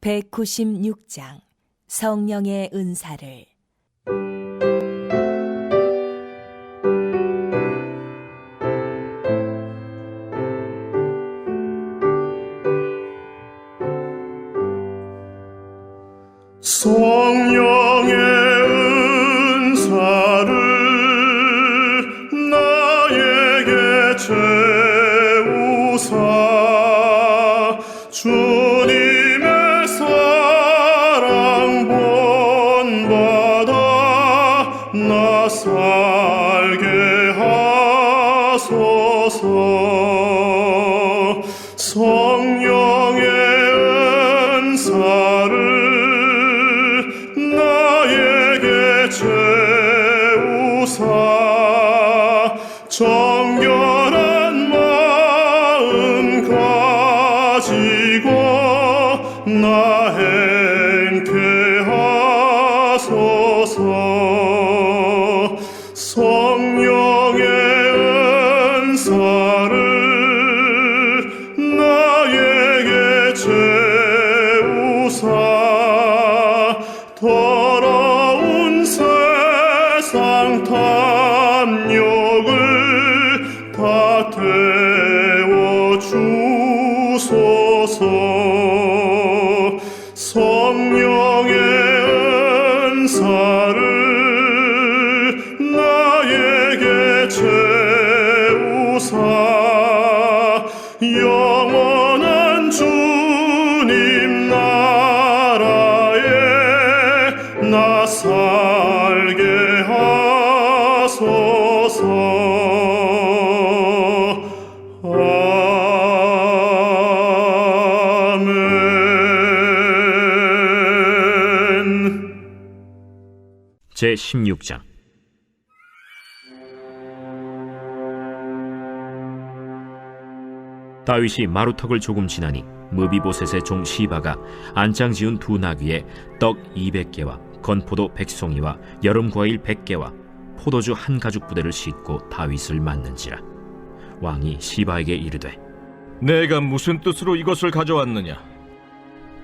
196장 성령의 은사를. 성령의 은사를 나에게 채우사 주님의 사랑 본받아 나 살게 하소서. 성령의 은사를 나에게 채우사 정결한 마음 가지고 나 행케 하소서. 성령의 은사를 나에게 채우사 더러운 세상 탐욕을 다 태워 주소서. 성령의 은사를 나에게 채우사 영원한 주님 나라에 나 살게 하소서. 아멘. 제16장 다윗이 마루턱을 조금 지나니 무비보셋의 종 시바가 안장 지은 두 나귀에 떡 200개와 건포도 100송이와 여름과일 100개와 포도주 한 가죽 부대를 싣고 다윗을 맞는지라. 왕이 시바에게 이르되 내가 무슨 뜻으로 이것을 가져왔느냐?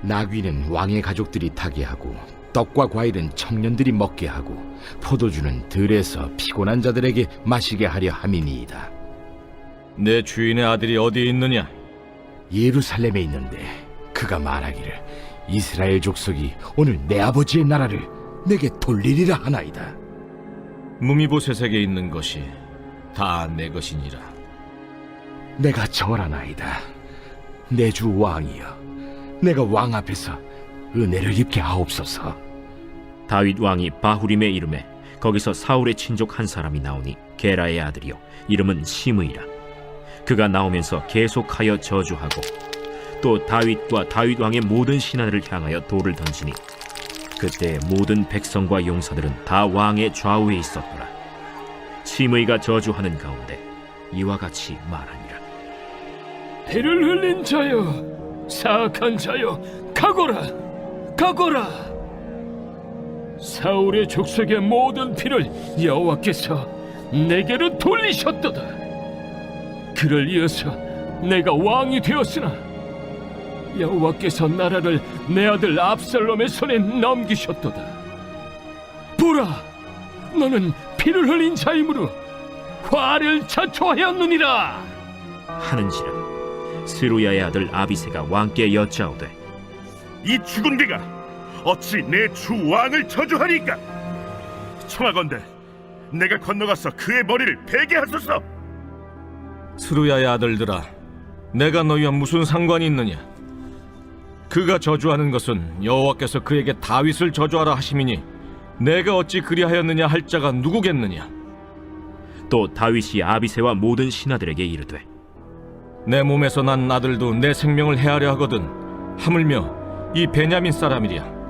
나귀는 왕의 가족들이 타게 하고 떡과 과일은 청년들이 먹게 하고 포도주는 들에서 피곤한 자들에게 마시게 하려 함이니이다. 내 주인의 아들이 어디에 있느냐? 예루살렘에 있는데 그가 말하기를 이스라엘 족속이 오늘 내 아버지의 나라를 내게 돌리리라 하나이다. 무미보셋에게 있는 것이 다 내 것이니라. 내가 절하나이다. 내 주 왕이여, 내가 왕 앞에서 은혜를 입게 하옵소서. 다윗 왕이 바후림에 이름에 거기서 사울의 친족 한 사람이 나오니 게라의 아들이요 이름은 시므이라. 그가 나오면서 계속하여 저주하고 또 다윗과 다윗 왕의 모든 신하들을 향하여 돌을 던지니 그때 모든 백성과 용사들은 다 왕의 좌우에 있었더라. 시므이가 저주하는 가운데 이와 같이 말하니라. 피를 흘린 자여, 사악한 자여, 가거라, 가거라. 사울의 족속의 모든 피를 여호와께서 내게로 돌리셨도다. 그를 이어서 내가 왕이 되었으나 여호와께서 나라를 내 아들 압살롬의 손에 넘기셨도다. 보라, 너는 피를 흘린 자이므로 화를 자초하였느니라 하는지라. 스루야의 아들 아비새가 왕께 여짜오되 이 죽은 개가 어찌 내 주 왕을 저주하리까? 청하건대 내가 건너가서 그의 머리를 베게 하소서. 스루야의 아들들아, 내가 너희와 무슨 상관이 있느냐? 그가 저주하는 것은 여호와께서 그에게 다윗을 저주하라 하심이니 내가 어찌 그리하였느냐 할 자가 누구겠느냐? 또 다윗이 아비새와 모든 신하들에게 이르되 내 몸에서 난 아들도 내 생명을 해하려 하거든 하물며 이 베냐민 사람이랴.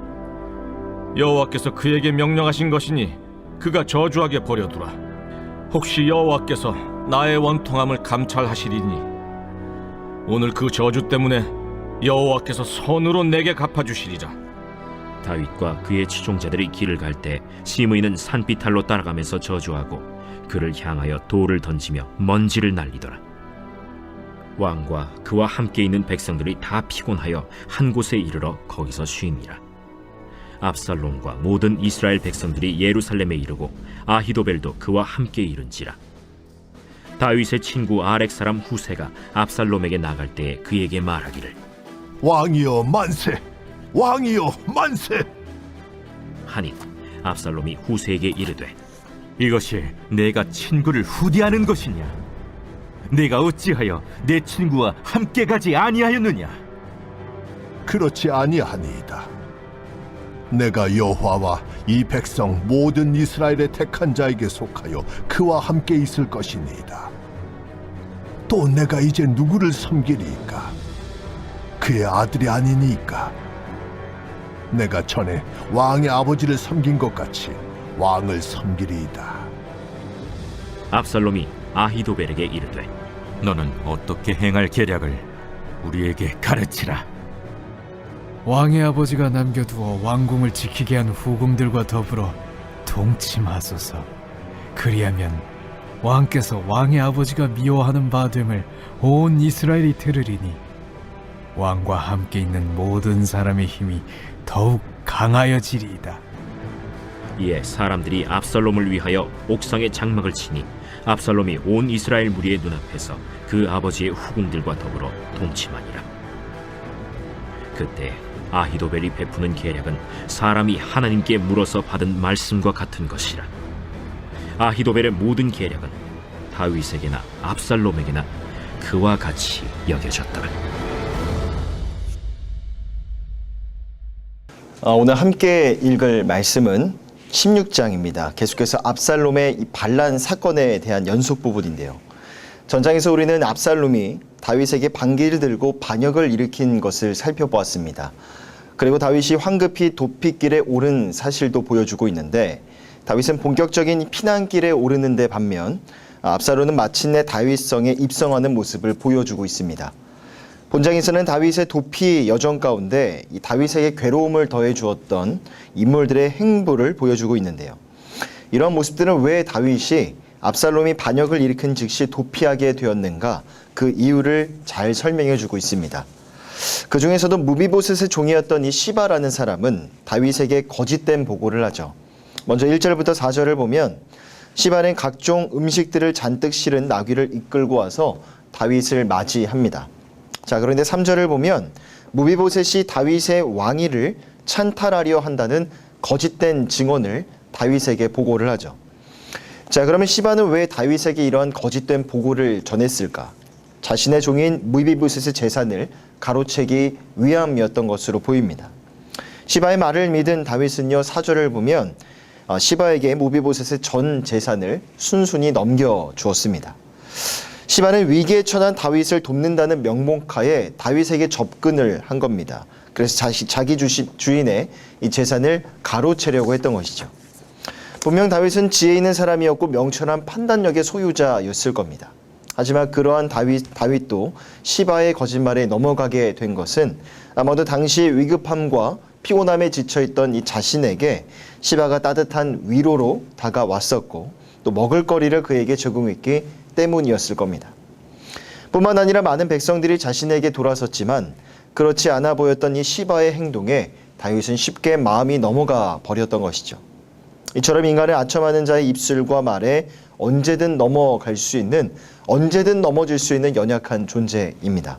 여호와께서 그에게 명령하신 것이니 그가 저주하게 버려두라. 혹시 여호와께서 나의 원통함을 감찰하시리니 오늘 그 저주 때문에 여호와께서 선으로 내게 갚아주시리라. 다윗과 그의 추종자들이 길을 갈 때 시므이는 산비탈로 따라가면서 저주하고 그를 향하여 돌을 던지며 먼지를 날리더라. 왕과 그와 함께 있는 백성들이 다 피곤하여 한 곳에 이르러 거기서 쉼이라. 압살롬과 모든 이스라엘 백성들이 예루살렘에 이르고 아히도벨도 그와 함께 이른지라. 다윗의 친구 아렉 사람 후세가 압살롬에게 나갈 때에 그에게 말하기를 왕이여 만세! 왕이여 만세! 하니 압살롬이 후세에게 이르되 이것이 내가 친구를 후대하는 것이냐? 내가 어찌하여 내 친구와 함께 가지 아니하였느냐? 그렇지 아니하니이다. 내가 여호와와 이 백성 모든 이스라엘의 택한 자에게 속하여 그와 함께 있을 것이니이다. 또 내가 이제 누구를 섬기리이까? 그의 아들이 아니니까. 내가 전에 왕의 아버지를 섬긴 것 같이 왕을 섬기리이다. 압살롬이 아히도벨에게 이르되 너는 어떻게 행할 계략을 우리에게 가르치라. 왕의 아버지가 남겨두어 왕궁을 지키게 한 후궁들과 더불어 동침하소서. 그리하면 왕께서 왕의 아버지가 미워하는 바 됨을 온 이스라엘이 들으리니 왕과 함께 있는 모든 사람의 힘이 더욱 강하여지리이다. 이에 사람들이 압살롬을 위하여 옥상에 장막을 치니 압살롬이 온 이스라엘 무리의 눈앞에서 그 아버지의 후궁들과 더불어 동침하니라. 그때 아히도벨이 베푸는 계략은 사람이 하나님께 물어서 받은 말씀과 같은 것이라. 아히도벨의 모든 계략은 다윗에게나 압살롬에게나 그와 같이 여겨졌더라. 오늘 함께 읽을 말씀은 16장입니다. 계속해서 압살롬의 이 반란 사건에 대한 연속 부분인데요. 전장에서 우리는 압살롬이 다윗에게 반기를 들고 반역을 일으킨 것을 살펴보았습니다. 그리고 다윗이 황급히 도피길에 오른 사실도 보여주고 있는데 다윗은 본격적인 피난길에 오르는 데 반면 압살롬은 마침내 다윗성에 입성하는 모습을 보여주고 있습니다. 본장에서는 다윗의 도피 여정 가운데 이 다윗에게 괴로움을 더해 주었던 인물들의 행보를 보여주고 있는데요. 이러한 모습들은 왜 다윗이 압살롬이 반역을 일으킨 즉시 도피하게 되었는가 그 이유를 잘 설명해 주고 있습니다. 그 중에서도 무비보셋의 종이었던 이 시바라는 사람은 다윗에게 거짓된 보고를 하죠. 먼저 1절부터 4절을 보면 시바는 각종 음식들을 잔뜩 실은 나귀를 이끌고 와서 다윗을 맞이합니다. 자, 그런데 3절을 보면 무비보셋이 다윗의 왕위를 찬탈하려 한다는 거짓된 증언을 다윗에게 보고를 하죠. 자, 그러면 시바는 왜 다윗에게 이러한 거짓된 보고를 전했을까? 자신의 종인 무비보셋의 재산을 가로채기 위함이었던 것으로 보입니다. 시바의 말을 믿은 다윗은요, 4절을 보면 시바에게 무비보셋의 전 재산을 순순히 넘겨주었습니다. 시바는 위기에 처한 다윗을 돕는다는 명목하에 다윗에게 접근을 한 겁니다. 그래서 자기 주인의 이 재산을 가로채려고 했던 것이죠. 분명 다윗은 지혜 있는 사람이었고 명철한 판단력의 소유자였을 겁니다. 하지만 그러한 다윗도 시바의 거짓말에 넘어가게 된 것은 아마도 당시 위급함과 피곤함에 지쳐있던 이 자신에게 시바가 따뜻한 위로로 다가왔었고 또 먹을거리를 그에게 제공했기 때문이었을 겁니다. 뿐만 아니라 많은 백성들이 자신에게 돌아섰지만 그렇지 않아 보였던 이 시바의 행동에 다윗은 쉽게 마음이 넘어가 버렸던 것이죠. 이처럼 인간을 아첨하는 자의 입술과 말에 언제든 넘어질 수 있는 연약한 존재입니다.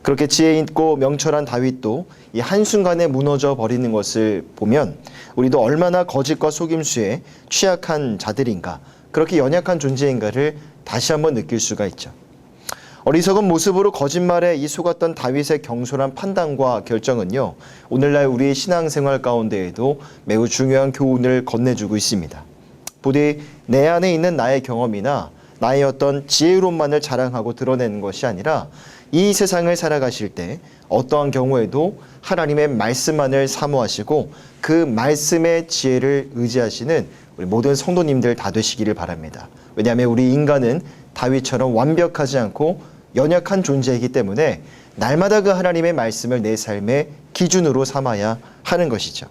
그렇게 지혜 있고 명철한 다윗도 이 한순간에 무너져 버리는 것을 보면 우리도 얼마나 거짓과 속임수에 취약한 자들인가, 그렇게 연약한 존재인가를 다시 한번 느낄 수가 있죠. 어리석은 모습으로 거짓말에 속았던 다윗의 경솔한 판단과 결정은요, 오늘날 우리의 신앙생활 가운데에도 매우 중요한 교훈을 건네주고 있습니다. 부디 내 안에 있는 나의 경험이나 나의 어떤 지혜로움만을 자랑하고 드러내는 것이 아니라 이 세상을 살아가실 때 어떠한 경우에도 하나님의 말씀만을 사모하시고 그 말씀의 지혜를 의지하시는 우리 모든 성도님들 다 되시기를 바랍니다. 왜냐하면 우리 인간은 다윗처럼 완벽하지 않고 연약한 존재이기 때문에 날마다 그 하나님의 말씀을 내 삶의 기준으로 삼아야 하는 것이죠.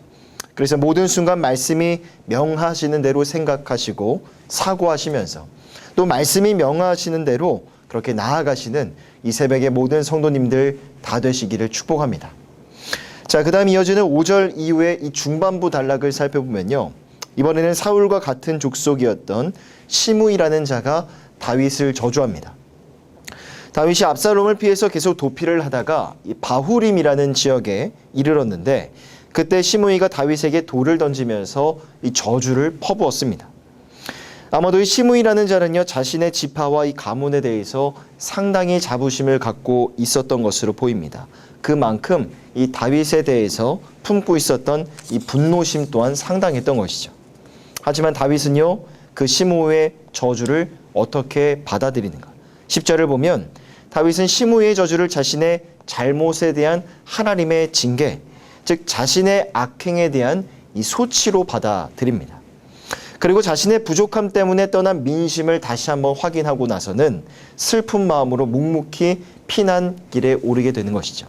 그래서 모든 순간 말씀이 명하시는 대로 생각하시고 사고하시면서 또 말씀이 명하시는 대로 그렇게 나아가시는 이 새벽의 모든 성도님들 다 되시기를 축복합니다. 자, 그 다음 이어지는 5절 이후의 이 중반부 단락을 살펴보면요. 이번에는 사울과 같은 족속이었던 시므이라는 자가 다윗을 저주합니다. 다윗이 압살롬을 피해서 계속 도피를 하다가 이 바후림이라는 지역에 이르렀는데 그때 시므이가 다윗에게 돌을 던지면서 이 저주를 퍼부었습니다. 아마도 이 시므이라는 자는요, 자신의 지파와 이 가문에 대해서 상당히 자부심을 갖고 있었던 것으로 보입니다. 그만큼 이 다윗에 대해서 품고 있었던 이 분노심 또한 상당했던 것이죠. 하지만 다윗은요, 그 시므이의 저주를 어떻게 받아들이는가? 10절을 보면 다윗은 시므이의 저주를 자신의 잘못에 대한 하나님의 징계, 즉 자신의 악행에 대한 이 소치로 받아들입니다. 그리고 자신의 부족함 때문에 떠난 민심을 다시 한번 확인하고 나서는 슬픈 마음으로 묵묵히 피난길에 오르게 되는 것이죠.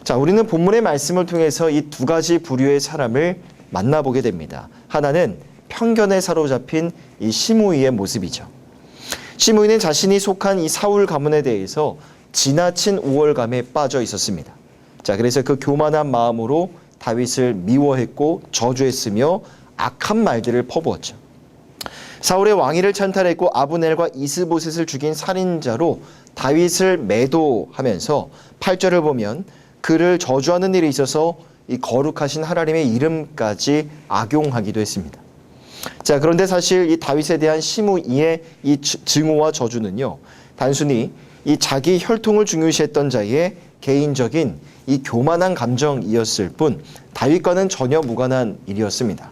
자, 우리는 본문의 말씀을 통해서 이 두 가지 부류의 사람을 만나보게 됩니다. 하나는 편견에 사로잡힌 이 시므이의 모습이죠. 시므이는 자신이 속한 이 사울 가문에 대해서 지나친 우월감에 빠져 있었습니다. 자, 그래서 그 교만한 마음으로 다윗을 미워했고 저주했으며 악한 말들을 퍼부었죠. 사울의 왕위를 찬탈했고 아브넬과 이스보셋을 죽인 살인자로 다윗을 매도하면서 8절을 보면 그를 저주하는 일에 있어서 이 거룩하신 하나님의 이름까지 악용하기도 했습니다. 자, 그런데 사실 이 다윗에 대한 시므이의 이 증오와 저주는요, 단순히 이 자기 혈통을 중요시했던 자의 개인적인 이 교만한 감정이었을 뿐 다윗과는 전혀 무관한 일이었습니다.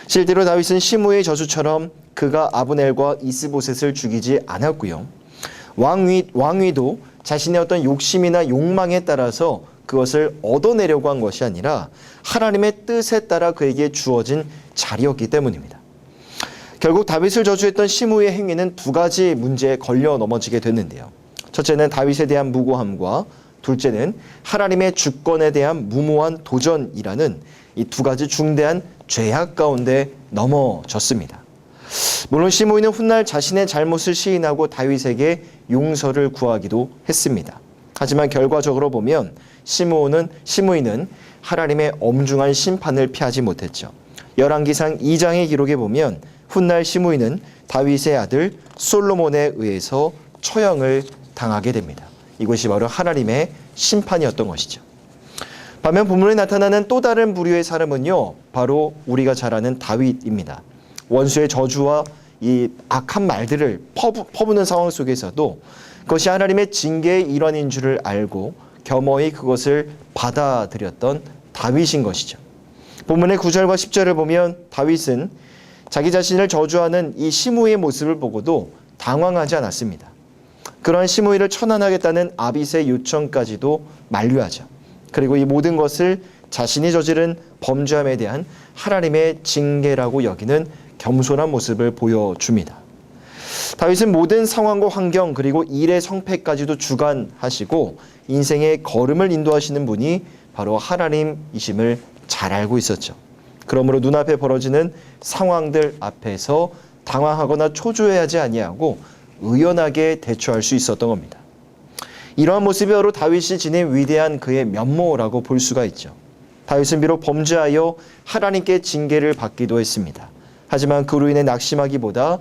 실제로 다윗은 시므이의 저주처럼 그가 아브넬과 이스보셋을 죽이지 않았고요. 왕위도 자신의 어떤 욕심이나 욕망에 따라서 그것을 얻어내려고 한 것이 아니라 하나님의 뜻에 따라 그에게 주어진 자리였기 때문입니다. 결국 다윗을 저주했던 시므이의 행위는 두 가지 문제에 걸려 넘어지게 됐는데요. 첫째는 다윗에 대한 무고함과 둘째는 하나님의 주권에 대한 무모한 도전이라는 이 두 가지 중대한 죄악 가운데 넘어졌습니다. 물론 시므이는 훗날 자신의 잘못을 시인하고 다윗에게 용서를 구하기도 했습니다. 하지만 결과적으로 보면 시므이는 하나님의 엄중한 심판을 피하지 못했죠. 열왕기상 2장의 기록에 보면 훗날 시므이는 다윗의 아들 솔로몬에 의해서 처형을 당하게 됩니다. 이것이 바로 하나님의 심판이었던 것이죠. 반면 본문에 나타나는 또 다른 부류의 사람은요, 바로 우리가 잘 아는 다윗입니다. 원수의 저주와 이 악한 말들을 퍼부는 상황 속에서도 그것이 하나님의 징계의 일환인 줄을 알고 겸허히 그것을 받아들였던 다윗인 것이죠. 본문의 9절과 10절을 보면 다윗은 자기 자신을 저주하는 이 시므이의 모습을 보고도 당황하지 않았습니다. 그러한 시므이를 처단하겠다는 아빗의 요청까지도 만류하죠. 그리고 이 모든 것을 자신이 저지른 범죄함에 대한 하나님의 징계라고 여기는 겸손한 모습을 보여줍니다. 다윗은 모든 상황과 환경 그리고 일의 성패까지도 주관하시고 인생의 걸음을 인도하시는 분이 바로 하나님이심을 잘 알고 있었죠. 그러므로 눈앞에 벌어지는 상황들 앞에서 당황하거나 초조해하지 아니하고 의연하게 대처할 수 있었던 겁니다. 이러한 모습이 바로 다윗이 지닌 위대한 그의 면모라고 볼 수가 있죠. 다윗은 비록 범죄하여 하나님께 징계를 받기도 했습니다. 하지만 그로 인해 낙심하기보다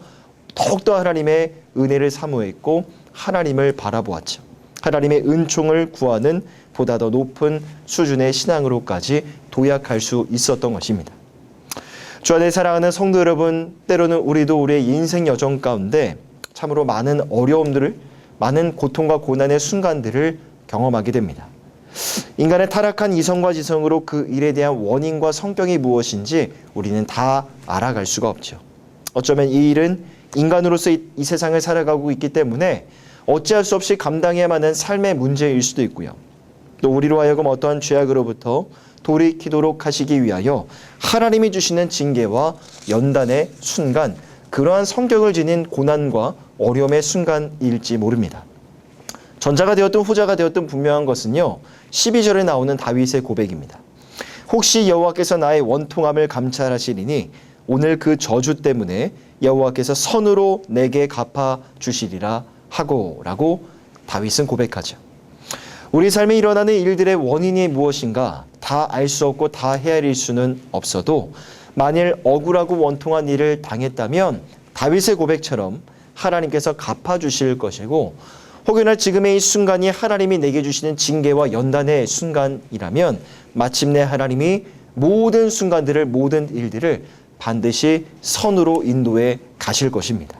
더욱더 하나님의 은혜를 사모했고 하나님을 바라보았죠. 하나님의 은총을 구하는 보다 더 높은 수준의 신앙으로까지 도약할 수 있었던 것입니다. 주 안에 사랑하는 성도 여러분, 때로는 우리도 우리의 인생 여정 가운데 참으로 많은 어려움들을, 많은 고통과 고난의 순간들을 경험하게 됩니다. 인간의 타락한 이성과 지성으로 그 일에 대한 원인과 성격이 무엇인지 우리는 다 알아갈 수가 없죠. 어쩌면 이 일은 인간으로서 이 세상을 살아가고 있기 때문에 어찌할 수 없이 감당해야만 하는 삶의 문제일 수도 있고요. 또 우리로 하여금 어떠한 죄악으로부터 돌이키도록 하시기 위하여 하나님이 주시는 징계와 연단의 순간, 그러한 성격을 지닌 고난과 어려움의 순간일지 모릅니다. 전자가 되었든 후자가 되었든 분명한 것은요, 12절에 나오는 다윗의 고백입니다. 혹시 여호와께서 나의 원통함을 감찰하시리니 오늘 그 저주 때문에 여호와께서 선으로 내게 갚아 주시리라 하고라고 다윗은 고백하죠. 우리 삶에 일어나는 일들의 원인이 무엇인가 다 알 수 없고 다 헤아릴 수는 없어도 만일 억울하고 원통한 일을 당했다면 다윗의 고백처럼 하나님께서 갚아주실 것이고 혹여나 지금의 이 순간이 하나님이 내게 주시는 징계와 연단의 순간이라면 마침내 하나님이 모든 순간들을 모든 일들을 반드시 선으로 인도해 가실 것입니다.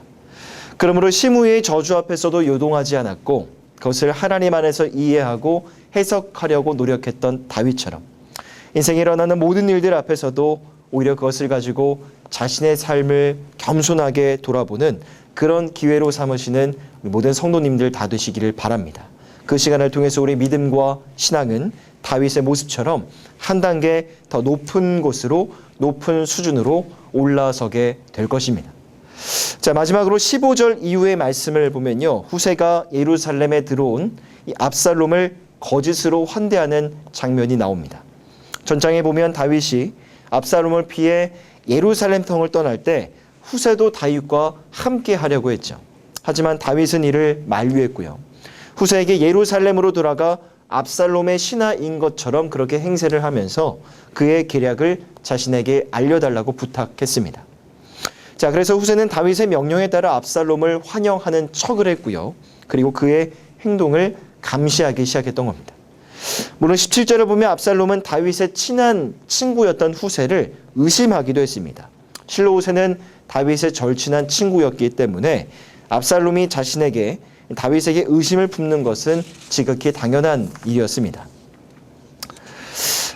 그러므로 시므이의 저주 앞에서도 요동하지 않았고 그것을 하나님 안에서 이해하고 해석하려고 노력했던 다윗처럼 인생에 일어나는 모든 일들 앞에서도 오히려 그것을 가지고 자신의 삶을 겸손하게 돌아보는 그런 기회로 삼으시는 모든 성도님들 다 되시기를 바랍니다. 그 시간을 통해서 우리 믿음과 신앙은 다윗의 모습처럼 한 단계 더 높은 곳으로 높은 수준으로 올라서게 될 것입니다. 자, 마지막으로 15절 이후의 말씀을 보면요. 후세가 예루살렘에 들어온 이 압살롬을 거짓으로 환대하는 장면이 나옵니다. 전장에 보면 다윗이 압살롬을 피해 예루살렘 성을 떠날 때 후세도 다윗과 함께 하려고 했죠. 하지만 다윗은 이를 만류했고요. 후세에게 예루살렘으로 돌아가 압살롬의 신하인 것처럼 그렇게 행세를 하면서 그의 계략을 자신에게 알려달라고 부탁했습니다. 자, 그래서 후세는 다윗의 명령에 따라 압살롬을 환영하는 척을 했고요. 그리고 그의 행동을 감시하기 시작했던 겁니다. 물론 17절을 보면 압살롬은 다윗의 친한 친구였던 후세를 의심하기도 했습니다. 실로 후세는 다윗의 절친한 친구였기 때문에 압살롬이 자신에게 다윗에게 의심을 품는 것은 지극히 당연한 일이었습니다.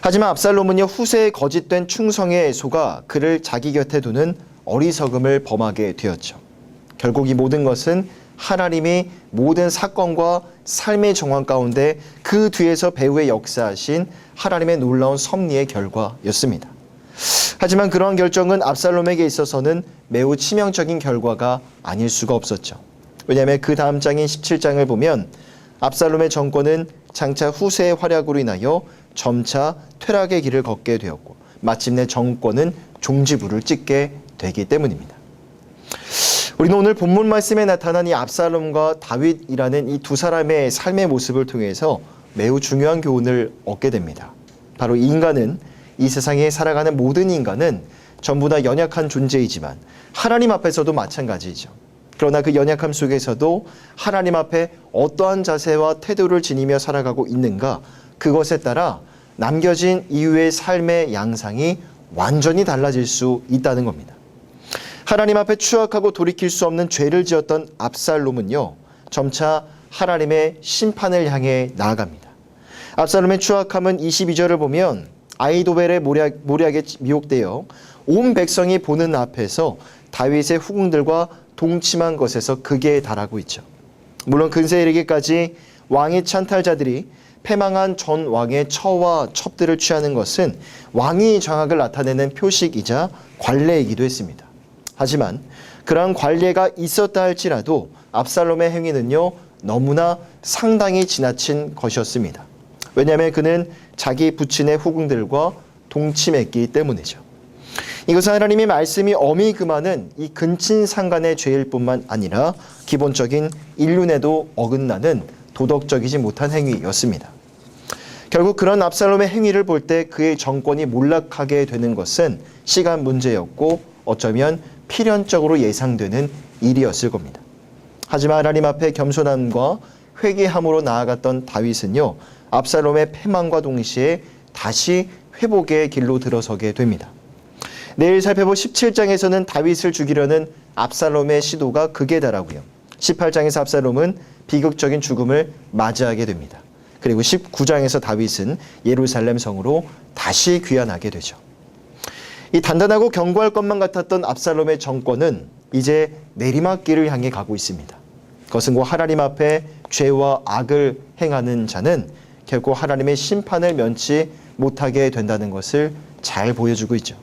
하지만 압살롬은요, 후세의 거짓된 충성에 속아 그를 자기 곁에 두는 어리석음을 범하게 되었죠. 결국 이 모든 것은 하나님이 모든 사건과 삶의 정황 가운데 그 뒤에서 배후에 역사하신 하나님의 놀라운 섭리의 결과였습니다. 하지만 그러한 결정은 압살롬에게 있어서는 매우 치명적인 결과가 아닐 수가 없었죠. 왜냐하면 그 다음 장인 17장을 보면 압살롬의 정권은 장차 후세의 활약으로 인하여 점차 퇴락의 길을 걷게 되었고 마침내 정권은 종지부를 찍게 되기 때문입니다. 우리는 오늘 본문 말씀에 나타난 이 압살롬과 다윗이라는 이 두 사람의 삶의 모습을 통해서 매우 중요한 교훈을 얻게 됩니다. 바로 인간은, 이 세상에 살아가는 모든 인간은 전부 다 연약한 존재이지만 하나님 앞에서도 마찬가지죠. 그러나 그 연약함 속에서도 하나님 앞에 어떠한 자세와 태도를 지니며 살아가고 있는가, 그것에 따라 남겨진 이후의 삶의 양상이 완전히 달라질 수 있다는 겁니다. 하나님 앞에 추악하고 돌이킬 수 없는 죄를 지었던 압살롬은요, 점차 하나님의 심판을 향해 나아갑니다. 압살롬의 추악함은 22절을 보면 아히도벨의 모략에 미혹되어 온 백성이 보는 앞에서 다윗의 후궁들과 동침한 것에서 극에 달하고 있죠. 물론 근세에 이르기까지 왕의 찬탈자들이 패망한 전 왕의 처와 첩들을 취하는 것은 왕위 장악을 나타내는 표식이자 관례이기도 했습니다. 하지만 그러한 관례가 있었다 할지라도 압살롬의 행위는요, 너무나 상당히 지나친 것이었습니다. 왜냐하면 그는 자기 부친의 후궁들과 동침했기 때문이죠. 이것은 하나님의 말씀이 엄히 금하는 이 근친상간의 죄일 뿐만 아니라 기본적인 인륜에도 어긋나는 도덕적이지 못한 행위였습니다. 결국 그런 압살롬의 행위를 볼 때 그의 정권이 몰락하게 되는 것은 시간 문제였고 어쩌면 필연적으로 예상되는 일이었을 겁니다. 하지만 하나님 앞에 겸손함과 회개함으로 나아갔던 다윗은요, 압살롬의 패망과 동시에 다시 회복의 길로 들어서게 됩니다. 내일 살펴볼 17장에서는 다윗을 죽이려는 압살롬의 시도가 극에 달하고요. 18장에서 압살롬은 비극적인 죽음을 맞이하게 됩니다. 그리고 19장에서 다윗은 예루살렘 성으로 다시 귀환하게 되죠. 이 단단하고 견고할 것만 같았던 압살롬의 정권은 이제 내리막길을 향해 가고 있습니다. 그것은 곧 하나님 앞에 죄와 악을 행하는 자는 결코 하나님의 심판을 면치 못하게 된다는 것을 잘 보여주고 있죠.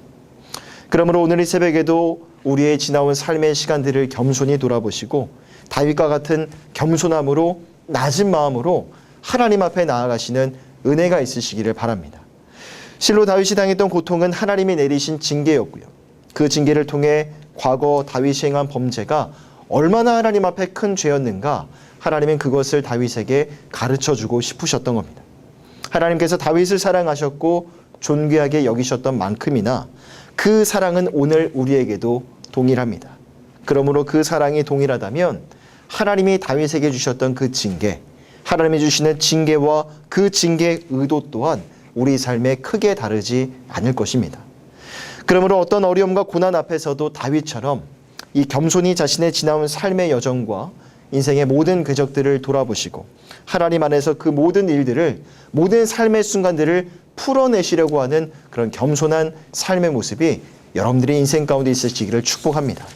그러므로 오늘 이 새벽에도 우리의 지나온 삶의 시간들을 겸손히 돌아보시고 다윗과 같은 겸손함으로 낮은 마음으로 하나님 앞에 나아가시는 은혜가 있으시기를 바랍니다. 실로 다윗이 당했던 고통은 하나님이 내리신 징계였고요. 그 징계를 통해 과거 다윗이 행한 범죄가 얼마나 하나님 앞에 큰 죄였는가 하나님은 그것을 다윗에게 가르쳐주고 싶으셨던 겁니다. 하나님께서 다윗을 사랑하셨고 존귀하게 여기셨던 만큼이나 그 사랑은 오늘 우리에게도 동일합니다. 그러므로 그 사랑이 동일하다면 하나님이 다윗에게 주셨던 그 징계, 하나님이 주시는 징계와 그 징계의 의도 또한 우리 삶에 크게 다르지 않을 것입니다. 그러므로 어떤 어려움과 고난 앞에서도 다윗처럼 이 겸손히 자신의 지나온 삶의 여정과 인생의 모든 궤적들을 돌아보시고 하나님 안에서 그 모든 일들을, 모든 삶의 순간들을 풀어내시려고 하는 그런 겸손한 삶의 모습이 여러분들의 인생 가운데 있으시기를 축복합니다.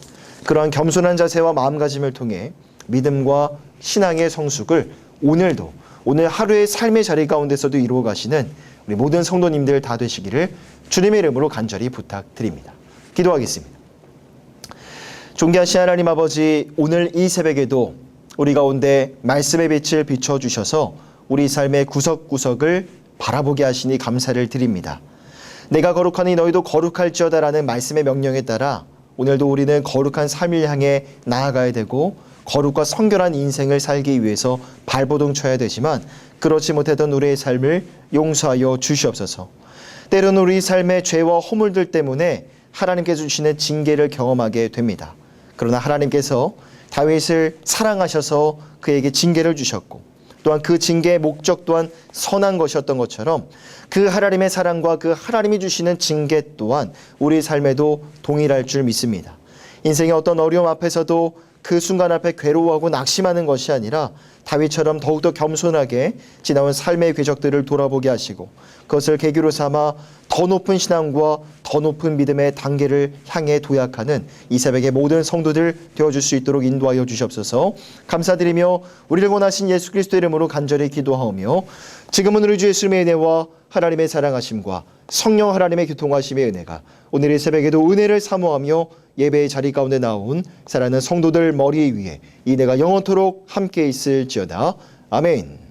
그러한 겸손한 자세와 마음가짐을 통해 믿음과 신앙의 성숙을 오늘도, 오늘 하루의 삶의 자리 가운데서도 이루어 가시는 우리 모든 성도님들 다 되시기를 주님의 이름으로 간절히 부탁드립니다. 기도하겠습니다. 존귀하신 하나님 아버지, 오늘 이 새벽에도 우리 가운데 말씀의 빛을 비춰주셔서 우리 삶의 구석구석을 바라보게 하시니 감사를 드립니다. 내가 거룩하니 너희도 거룩할지어다라는 말씀의 명령에 따라 오늘도 우리는 거룩한 삶을 향해 나아가야 되고 거룩과 성결한 인생을 살기 위해서 발버둥 쳐야 되지만 그렇지 못했던 우리의 삶을 용서하여 주시옵소서. 때로는 우리 삶의 죄와 허물들 때문에 하나님께서 주시는 징계를 경험하게 됩니다. 그러나 하나님께서 다윗을 사랑하셔서 그에게 징계를 주셨고 또한 그 징계의 목적 또한 선한 것이었던 것처럼 그 하나님의 사랑과 그 하나님이 주시는 징계 또한 우리 삶에도 동일할 줄 믿습니다. 인생의 어떤 어려움 앞에서도 그 순간 앞에 괴로워하고 낙심하는 것이 아니라 다윗처럼 더욱더 겸손하게 지나온 삶의 궤적들을 돌아보게 하시고 그것을 계기로 삼아 더 높은 신앙과 더 높은 믿음의 단계를 향해 도약하는 이 새벽의 모든 성도들 되어줄 수 있도록 인도하여 주시옵소서. 감사드리며 우리를 원하신 예수 그리스도의 이름으로 간절히 기도하오며 지금은 우리 주 예수님의 은혜와 하나님의 사랑하심과 성령 하나님의 교통하심의 은혜가 오늘 이 새벽에도 은혜를 사모하며 예배의 자리 가운데 나온 사랑하는 성도들 머리 위에 이 내가 영원토록 함께 있을지어다. 아멘.